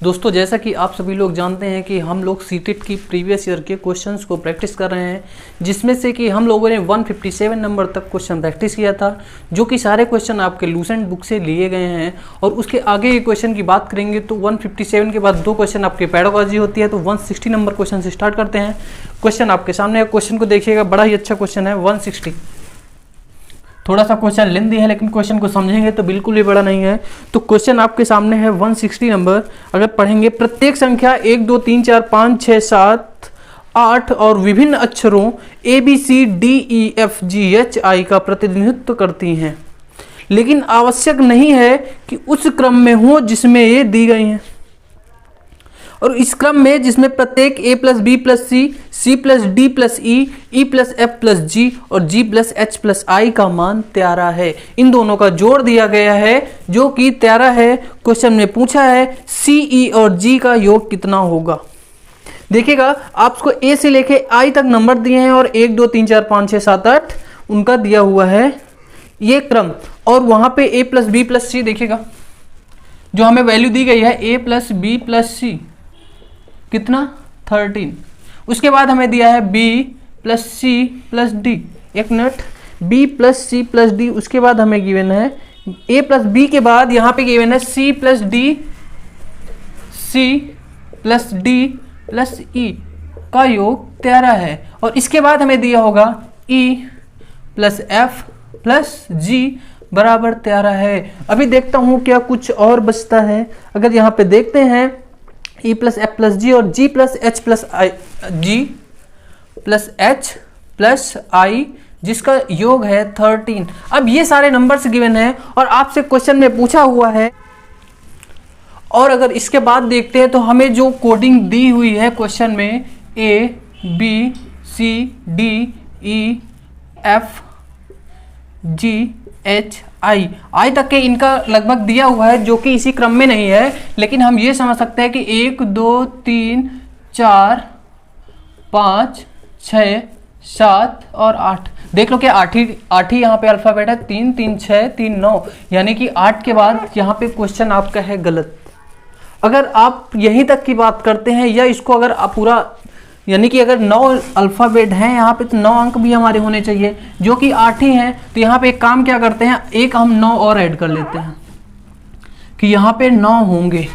दोस्तों जैसा कि आप सभी लोग जानते हैं कि हम लोग सीटेट की प्रीवियस ईयर के क्वेश्चंस को प्रैक्टिस कर रहे हैं, जिसमें से कि हम लोगों ने 157 नंबर तक क्वेश्चन प्रैक्टिस किया था, जो कि सारे क्वेश्चन आपके लूसेंट बुक से लिए गए हैं। और उसके आगे के क्वेश्चन की बात करेंगे तो 157 के बाद 2 क्वेश्चन आपके पेडागॉजी होती है। तो 160 नंबर क्वेश्चन से स्टार्ट करते हैं। क्वेश्चन आपके सामने है, क्वेश्चन को देखिएगा, बड़ा ही अच्छा क्वेश्चन है 160। थोड़ा सा क्वेश्चन लेंथी है, लेकिन क्वेश्चन को समझेंगे तो बिल्कुल भी बड़ा नहीं है। तो क्वेश्चन आपके सामने है 160 नंबर। अगर पढ़ेंगे, प्रत्येक संख्या 1 2 3 4 5 6 7 8 और विभिन्न अक्षरों ABCDEFGHI का प्रतिनिधित्व करती हैं, लेकिन आवश्यक नहीं है कि उस क्रम में हो जिसमें ये दी गई हैं, और इस क्रम में जिसमें प्रत्येक A + B + C, C + D + E, E + F + G और G + H + I का मान 13 है। इन दोनों का जोड़ दिया गया है जो कि 13 है। क्वेश्चन में पूछा है C, E और G का योग कितना होगा। देखिएगा, आपको A से लेके I तक नंबर दिए हैं और 1 2 3 4 5 6 7 8 उनका दिया हुआ है ये क्रम, और वहां पे A + B + C देखिएगा, जो हमें वैल्यू दी गई है A + B + C कितना 13। उसके बाद हमें दिया है B + C + D, एक मिनट, B + C + D। उसके बाद हमें गिवन है A + B के बाद यहाँ पे गिवन है C + D + E का योग 13 है, और इसके बाद हमें दिया होगा E + F + G बराबर 13 है। अभी देखता हूँ क्या कुछ और बचता है। अगर यहाँ पे देखते हैं E + F + G और G + H + I जिसका योग है 13। अब ये सारे नंबर्स गिवन है और आपसे क्वेश्चन में पूछा हुआ है। और अगर इसके बाद देखते हैं तो हमें जो कोडिंग दी हुई है क्वेश्चन में A B C D E F G H I तक के इनका लगभग दिया हुआ है, जो कि इसी क्रम में नहीं है, लेकिन हम ये समझ सकते हैं कि 1 2 3 4 5 6 7 और 8। देख लो कि 8 ही यहाँ पे अल्फाबेट है, 3 3 6 3 9, यानी कि 8 के बाद यहाँ पे क्वेश्चन आपका है गलत। अगर आप यहीं तक की बात करते हैं, या इसको अगर आप पूरा, यानी कि अगर 9 अल्फ़ाबेट हैं यहाँ पे तो 9 अंक भी हमारे होने चाहिए, जो कि 8 ही हैं। तो यहाँ पे एक काम क्या करते हैं, एक हम 9 और ऐड कर लेते हैं कि यहाँ पे 9 होंगे,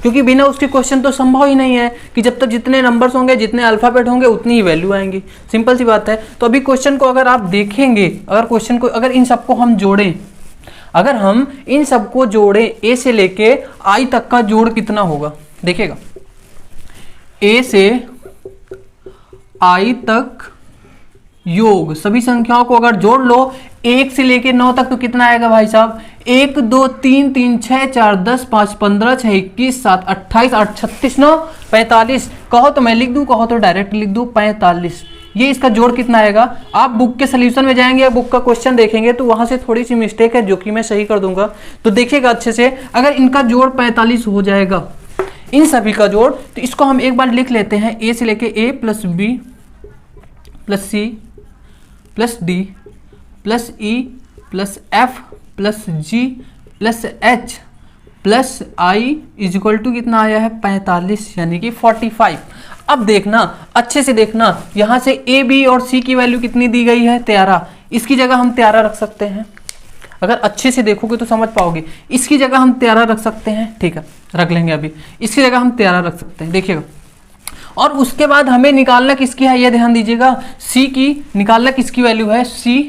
क्योंकि बिना उसके क्वेश्चन तो संभव ही नहीं है कि जब तक जितने नंबर्स होंगे, जितने अल्फ़ाबेट होंगे, उतनी ही वैल्यू आएंगी। सिंपल सी बात है। तो अभी क्वेश्चन को अगर आप देखेंगे, अगर इन सबको हम जोड़ें, अगर हम इन सबको जोड़ें, A से लेके I तक का जोड़ कितना होगा। देखिएगा, A से I तक योग सभी संख्याओं को अगर जोड़ लो 1 से लेके 9 तक, तो कितना आएगा भाई साहब, 1 2 3 3 6 4 10 5 15 6 21 7 28 8 36 9 45। कहो तो मैं लिख दूं, कहो तो डायरेक्ट लिख दूं 45। ये इसका जोड़ कितना आएगा। आप बुक के सोल्यूशन में जाएंगे या बुक का क्वेश्चन देखेंगे तो वहां से थोड़ी सी मिस्टेक है, जो कि मैं सही कर दूंगा। तो देखिएगा अच्छे से, अगर इनका जोड़ 45 हो जाएगा, इन सभी का जोड़, तो इसको हम एक बार लिख लेते हैं। A से लेके A + B + C + D + E + F + G + H + I = कितना आया है 45, यानी कि 45। अब देखना, अच्छे से देखना, यहाँ से A B और C की वैल्यू कितनी दी गई है 13। इसकी जगह हम 13 रख सकते हैं, अगर अच्छे से देखोगे तो समझ पाओगे। इसकी जगह हम 13 रख सकते हैं, ठीक है, रख लेंगे। अभी इसकी जगह हम 13 रख सकते हैं, देखिएगा। और उसके बाद हमें निकालना किसकी है, ये ध्यान दीजिएगा, C की निकालना किसकी वैल्यू है, C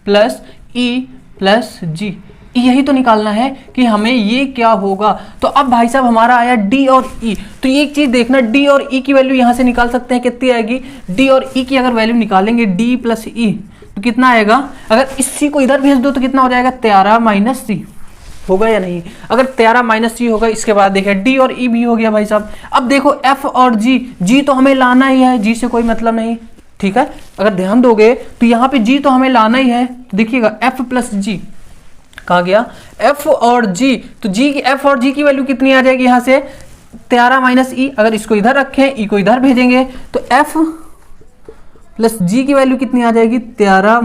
+ E + G। यही तो निकालना है कि हमें ये क्या होगा। तो अब भाई साहब हमारा आया D और E। तो एक चीज देखना, D और E की वैल्यू यहां से निकाल सकते हैं, कितनी आएगी। D और E की अगर वैल्यू निकालेंगे D + E तो कितना आएगा। अगर इस C को इधर भेज दो तो कितना हो जाएगा, 13 - C होगा या नहीं। अगर 13 - C होगा, इसके बाद देखिए D और E भी हो गया भाई साहब। अब देखो F और G तो हमें लाना ही है, G से कोई मतलब नहीं, ठीक है। अगर ध्यान दोगे तो यहाँ पे G तो हमें लाना ही है। तो देखिएगा F + G कहा गया, F और G, तो F और G की वैल्यू कितनी आ जाएगी यहाँ से 13 - E। अगर इसको इधर रखें, E को इधर भेजेंगे, तो F + G की वैल्यू कितनी आ जाएगी 13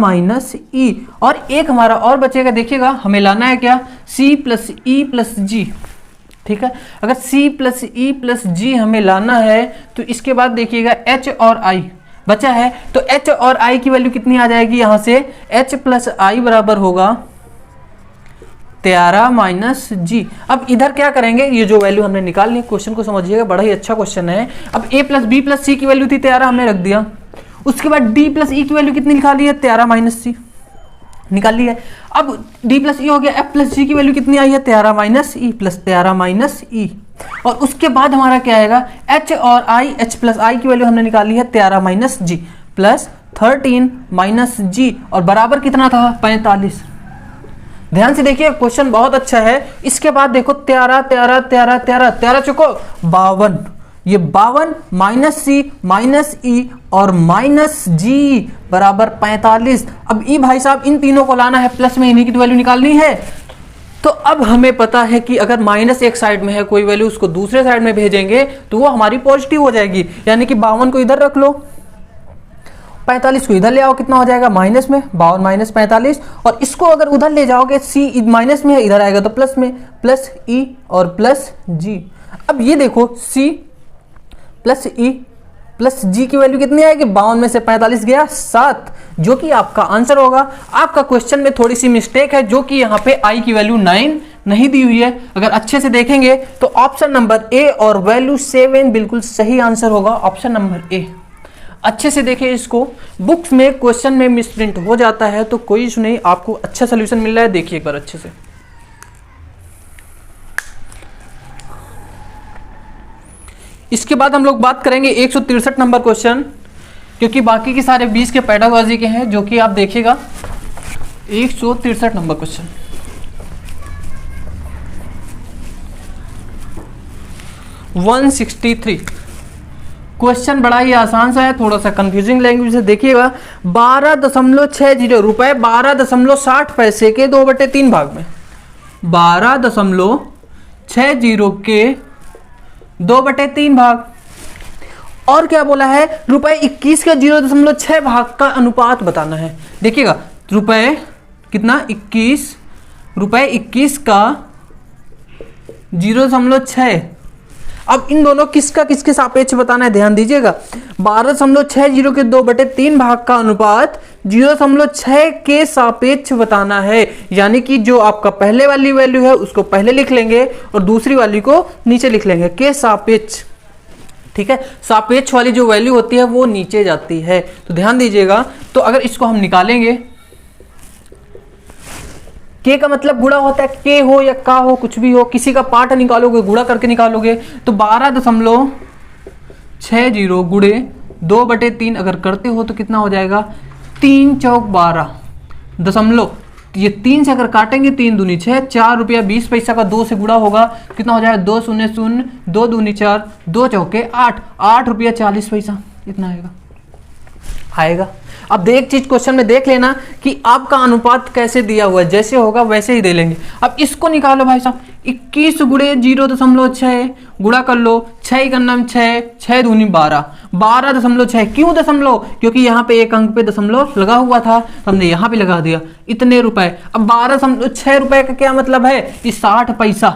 - E। और एक हमारा और बचेगा, देखिएगा हमें लाना है क्या, C + E + G। ठीक है। अगर C plus E plus G हमें लाना है तो इसके बाद देखिएगा H और I बचा है, तो H और I की वैल्यू कितनी आ जाएगी यहाँ से, H प्लस I बराबर होगा 13 माइनस G। अब इधर क्या करेंगे, ये जो वैल्यू हमने निकाल ली, क्वेश्चन को समझिएगा, बड़ा ही अच्छा क्वेश्चन है। अब A plus B plus C की वैल्यू थी 13, हमने रख दिया। उसके बाद D प्लस E की वैल्यू कितनी निकाल ली है, 13 माइनस C निकाल ली है। अब D प्लस E हो गया, F प्लस G की वैल्यू कितनी आई है, 13 minus E plus 13 minus E। और उसके बाद हमारा क्या आएगा, H और I, H प्लस I की वैल्यू हमने निकाली है 13 minus G plus 13 minus G और बराबर कितना था, 45। ध्यान से देखिए क्वेश्चन बहुत अच्छा है। इसके बाद देखो 13 13 13 13 13 चुको 52, ये 52 माइनस C माइनस E और माइनस G बराबर 45। अब ई भाई साहब इन तीनों को लाना है, प्लस में इन्हीं की वैल्यू निकालनी है। तो अब हमें पता है कि अगर माइनस एक साइड में है कोई वैल्यू, उसको दूसरे साइड में भेजेंगे तो वो हमारी पॉजिटिव हो जाएगी। यानी कि 52 को इधर रख लो, 45 को इधर ले आओ, कितना हो जाएगा माइनस में, 52 माइनस 45। और इसको अगर उधर ले जाओगे, C माइनस में है, इधर आएगा तो प्लस में, प्लस E और प्लस G। अब ये देखो C plus E plus G की वैल्यू कितनी आएगी, 52 में से 45 गया 7, जो कि आपका आंसर होगा। आपका क्वेश्चन में थोड़ी सी मिस्टेक है, जो कि यहाँ पे I की वैल्यू 9 नहीं दी हुई है। अगर अच्छे से देखेंगे तो ऑप्शन नंबर A और वैल्यू 7 बिल्कुल सही आंसर होगा, ऑप्शन नंबर A। अच्छे से देखिए इसको, बुक्स में क्वेश्चन में मिसप्रिंट हो जाता है तो कोई इशू नहीं, आपको अच्छा सोल्यूशन मिल रहा है, देखिए एक बार अच्छे से। इसके बाद हम लोग बात करेंगे 163 नंबर क्वेश्चन, क्योंकि बाकी के सारे 20 के पेडागोजी के हैं, जो कि आप देखिएगा 163 नंबर क्वेश्चन। क्वेश्चन बड़ा ही आसान सा है, थोड़ा सा कंफ्यूजिंग लैंग्वेज है, देखिएगा। 12.60 रुपए 12.60 पैसे के 2/3 भाग में, 12.60 के 2/3 भाग, और क्या बोला है, रुपए 21 के 0.6 भाग का अनुपात बताना है। देखिएगा रुपए कितना, 21 रुपए 21 का 0.6। अब इन दोनों किसका किसके सापेक्ष बताना है, ध्यान दीजिएगा। 12.60 के 2/3 भाग का अनुपात 0.6 के सापेक्ष बताना है। यानी कि जो आपका पहले वाली वैल्यू है उसको पहले लिख लेंगे और दूसरी वाली को नीचे लिख लेंगे, के सापेक्ष। ठीक है, सापेक्ष वाली जो वैल्यू होती है वो नीचे जाती है, तो ध्यान दीजिएगा। तो अगर इसको हम निकालेंगे, के का मतलब गुणा होता है, के हो या का हो, कुछ भी हो, किसी का पार्ट निकालोगे गुणा करके निकालोगे। तो 12.60 गुणे 2/3 अगर करते हो तो कितना हो जाएगा, 3 चौक 12 दशमलव, ये 3 से अगर काटेंगे 3 दूनी 6, 4 रुपया 20 पैसा का 2 से गुणा होगा, कितना हो जाएगा 2 शून्य 0, 2 दूनी 4, 2 चौके 8, 8 रुपया 40 पैसा, इतना आएगा। अब एक चीज क्वेश्चन में देख लेना कि आपका अनुपात कैसे दिया हुआ है, जैसे होगा वैसे ही दे लेंगे। अब इसको निकालो भाई साहब, 21 गुणे 0.6 गुणा कर लो, 6 का नाम 6, 6 दूनी 12, 12.6। क्यों दशमलव, क्योंकि यहाँ पे एक अंक पे दशमलव लगा हुआ था, तो हमने यहाँ पे लगा दिया, इतने रुपए। अब 12.6 रुपए का क्या मतलब है, ये 60 पैसा।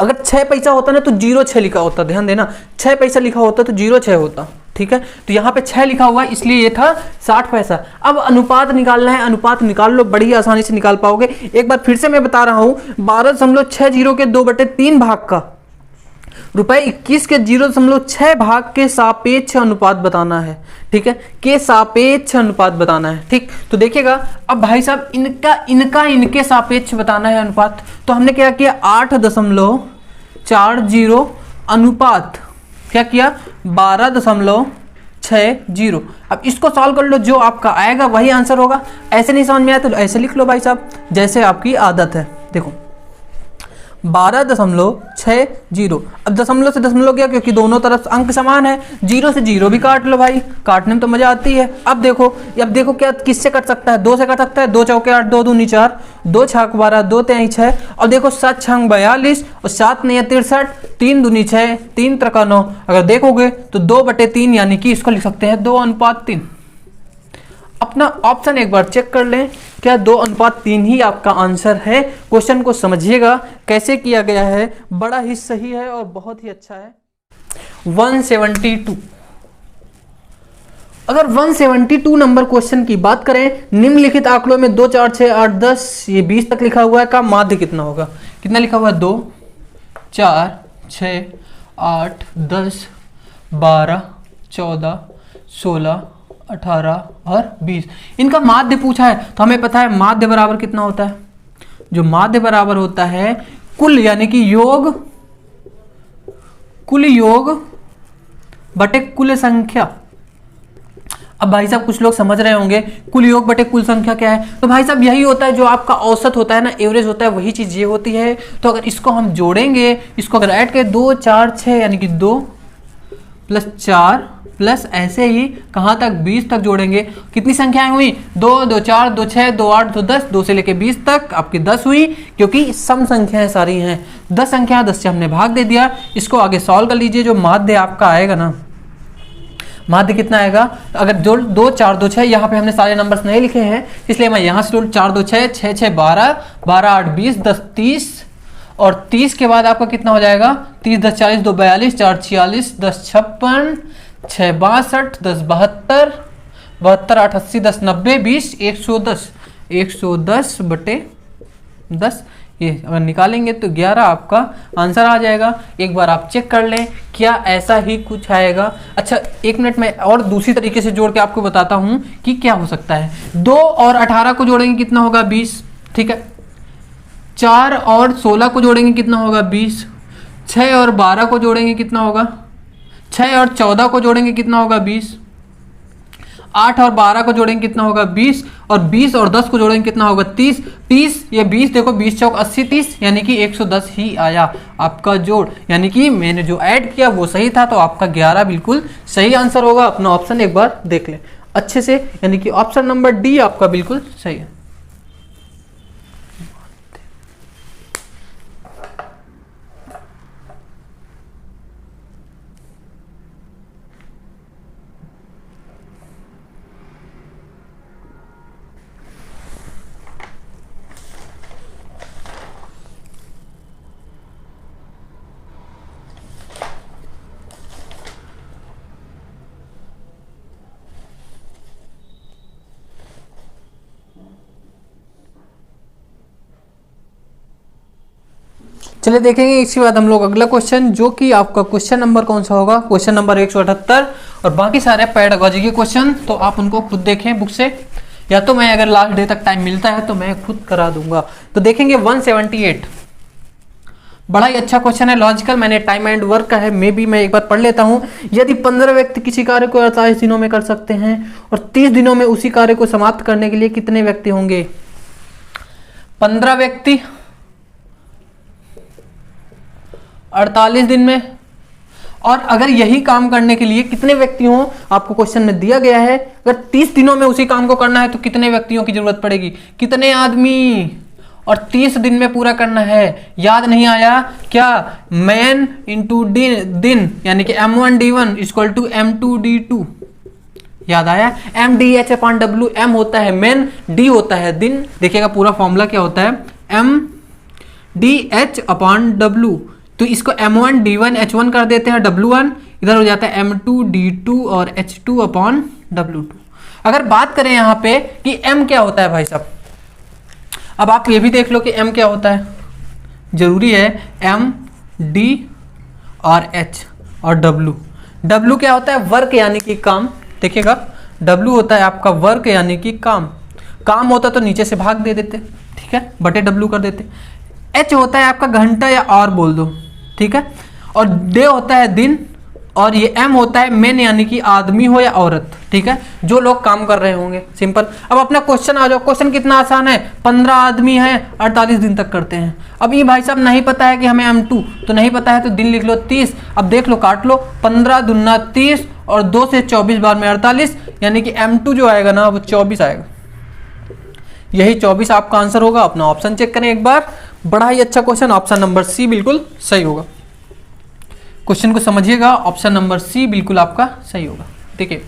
अगर 6 पैसा होता ना तो 0.6 लिखा होता, ध्यान देना, 6 पैसा लिखा होता तो 0.6 होता। ठीक है, तो यहाँ पे 6 लिखा हुआ है इसलिए ये था 60 पैसा। अब अनुपात निकालना है, अनुपात निकाल लो, बड़ी आसानी से निकाल पाओगे। एक बार फिर से मैं बता रहा हूँ, 12.60 के 2/3 भाग का रुपए 21 के 0.6 भाग के सापेक्ष अनुपात बताना है। ठीक है, के सापेक्ष अनुपात बताना है। ठीक, तो देखिएगा अब भाई साहब इनके सापेक्ष बताना है अनुपात। तो हमने क्या किया, 8.40 अनुपात क्या किया, 12.60। अब इसको सॉल्व कर लो, जो आपका आएगा वही आंसर होगा। ऐसे नहीं समझ में आया तो ऐसे लिख लो भाई साहब, जैसे आपकी आदत है। देखो 12.60, अब दशमलव से दशमलव गया क्योंकि दोनों तरफ अंक समान है, 0 से 0 भी काट लो भाई, काटने में तो मजा आती है। अब देखो क्या किससे कट सकता है, 2 से कट सकता है, 2 चौके 8, 2 दूनी 4, 2 छाक 12, 2 तेई 6, और देखो 7 छंग 42 और 7 नहीं 63, 3 दूनी 6, 3 त्रिका 9। अगर देखोगे तो 2/3 यानी कि इसको लिख सकते हैं 2:3। अपना ऑप्शन एक बार चेक कर लें, क्या 2:3 ही आपका आंसर है। क्वेश्चन को समझिएगा कैसे किया गया है, बड़ा ही सही है और बहुत ही अच्छा है। 172, अगर 172 नंबर क्वेश्चन की बात करें, निम्नलिखित आंकड़ों में 2, 4, 6, 8, 10 ये 20 तक लिखा हुआ है का माध्य कितना होगा। कितना लिखा हुआ है, 2, 4, 6, 8, 10, 12, 14, 16, 18 और 20, इनका माध्य पूछा है। तो हमें पता है माध्य बराबर कितना होता है, जो माध्य बराबर होता है कुल यानी कि योग, कुल योग बटे कुल संख्या। अब भाई साहब कुछ लोग समझ रहे होंगे कुल योग बटे कुल संख्या क्या है, तो भाई साहब यही होता है जो आपका औसत होता है ना, एवरेज होता है, वही चीज ये होती है। तो अगर इसको हम जोड़ेंगे, इसको अगर ऐड करें 2, 4, 6 यानी कि 2 + 4 प्लस ऐसे ही कहाँ तक 20 तक जोड़ेंगे, कितनी संख्याएं हुई, 2, 2, 4, 2, 6, 2, 8, 2, 10, 2 से लेके 20 तक आपकी 10 हुई, क्योंकि सम संख्याएं सारी हैं। 10 संख्या 10 से हमने भाग दे दिया। इसको आगे सॉल्व कर लीजिए, जो माध्य आपका आएगा ना, माध्य कितना आएगा, अगर जो 2, 4, 2, 6 यहाँ पे हमने सारे नंबर्स नहीं लिखे हैं, इसलिए मैं यहाँ से 4, 2, 6, 6, 6, 12, 12, 8, 20, 10, 30 और 30 के बाद आपका कितना हो जाएगा, 30, 10, 40, 2, 42, 4, 46, 10, 56, 6, 62, 10, 72, 72, 8, 80, 10, 90, 20, 110, 110 बटे 10, ये अगर निकालेंगे तो 11 आपका आंसर आ जाएगा। एक बार आप चेक कर लें क्या ऐसा ही कुछ आएगा। अच्छा 1 मिनट में और दूसरी तरीके से जोड़ के आपको बताता हूं कि क्या हो सकता है। 2 और 18 को जोड़ेंगे कितना होगा, 20, ठीक है। 4 और 16 को जोड़ेंगे कितना होगा, 20। 6 और 12 को जोड़ेंगे कितना होगा, 6 और 14 को जोड़ेंगे कितना होगा, 20। 8 और 12 को जोड़ेंगे कितना होगा, 20 और 20 और 10 को जोड़ेंगे कितना होगा, 30। 30 ये 20 देखो 20 चौक 80, 30 यानी कि 110 ही आया आपका जोड़, यानी कि मैंने जो ऐड किया वो सही था, तो आपका 11 बिल्कुल सही आंसर होगा। अपना ऑप्शन एक बार देख लें अच्छे से, यानी कि ऑप्शन नंबर डी आपका बिल्कुल सही है। चलिए देखेंगे इसके बाद हम लोग अगला क्वेश्चन, जो कि आपका क्वेश्चन नंबर कौन सा होगा, क्वेश्चन नंबर 178 और बाकी सारे पेडागोजी के क्वेश्चन तो आप उनको खुद देखें बुक से, या तो मैं अगर लास्ट डे तक टाइम मिलता है तो मैं खुद करा दूंगा। तो देखेंगे 178, बड़ा ही अच्छा क्वेश्चन है, लॉजिकल, मैंने टाइम एंड वर्क का है, मैं एक बार पढ़ लेता हूं। यदि 15 व्यक्ति किसी कार्य को 48 दिनों में कर सकते हैं और 30 दिनों में उसी कार्य को समाप्त करने के लिए कितने व्यक्ति होंगे। 15 व्यक्ति 48 दिन में, और अगर यही काम करने के लिए कितने व्यक्ति हों आपको क्वेश्चन में दिया गया है। अगर 30 दिनों में उसी काम को करना है तो कितने व्यक्तियों की जरूरत पड़ेगी, कितने आदमी, और 30 दिन में पूरा करना है। याद नहीं आया क्या, मैन इंटू दिन यानी कि M1D1 = M2D2, याद आया। MDH/W, M होता है मैन, D होता है दिन। देखिएगा पूरा फॉर्मूला क्या होता है, MDH/W, तो इसको M1D1 H1 कर देते हैं, W1 इधर हो जाता है M2D2 और H2/W2। अगर बात करें यहाँ पे कि M क्या होता है भाई साहब, अब आप ये भी देख लो कि M क्या होता है, जरूरी है M, D और H और W। W क्या होता है, वर्क यानी कि काम। देखिएगा W होता है आपका वर्क यानी कि काम, काम होता तो नीचे से भाग दे देते, ठीक है, बटे W कर देते। H होता है आपका घंटा या और बोल दो, ठीक है, और डे होता है दिन, और ये M होता है मैन यानी कि आदमी हो या औरत, ठीक है, जो लोग काम कर रहे होंगे। सिंपल। अब अपना क्वेश्चन आ जाओ, क्वेश्चन कितना आसान है, 15 आदमी हैं 48 दिन तक करते हैं। अब ये भाई साहब नहीं पता है कि हमें M2 तो नहीं पता है, तो दिन लिख लो 30। अब देख लो काट लो, 15 दूना 30 और 2 से 24 बार में 48, यानी कि M2 जो आएगा ना वो 24 आएगा, यही 24 आपका आंसर होगा। अपना ऑप्शन चेक करें एक बार, बड़ा ही अच्छा क्वेश्चन, ऑप्शन नंबर सी बिल्कुल सही होगा। क्वेश्चन को समझिएगा, ऑप्शन नंबर सी बिल्कुल आपका सही होगा। देखिए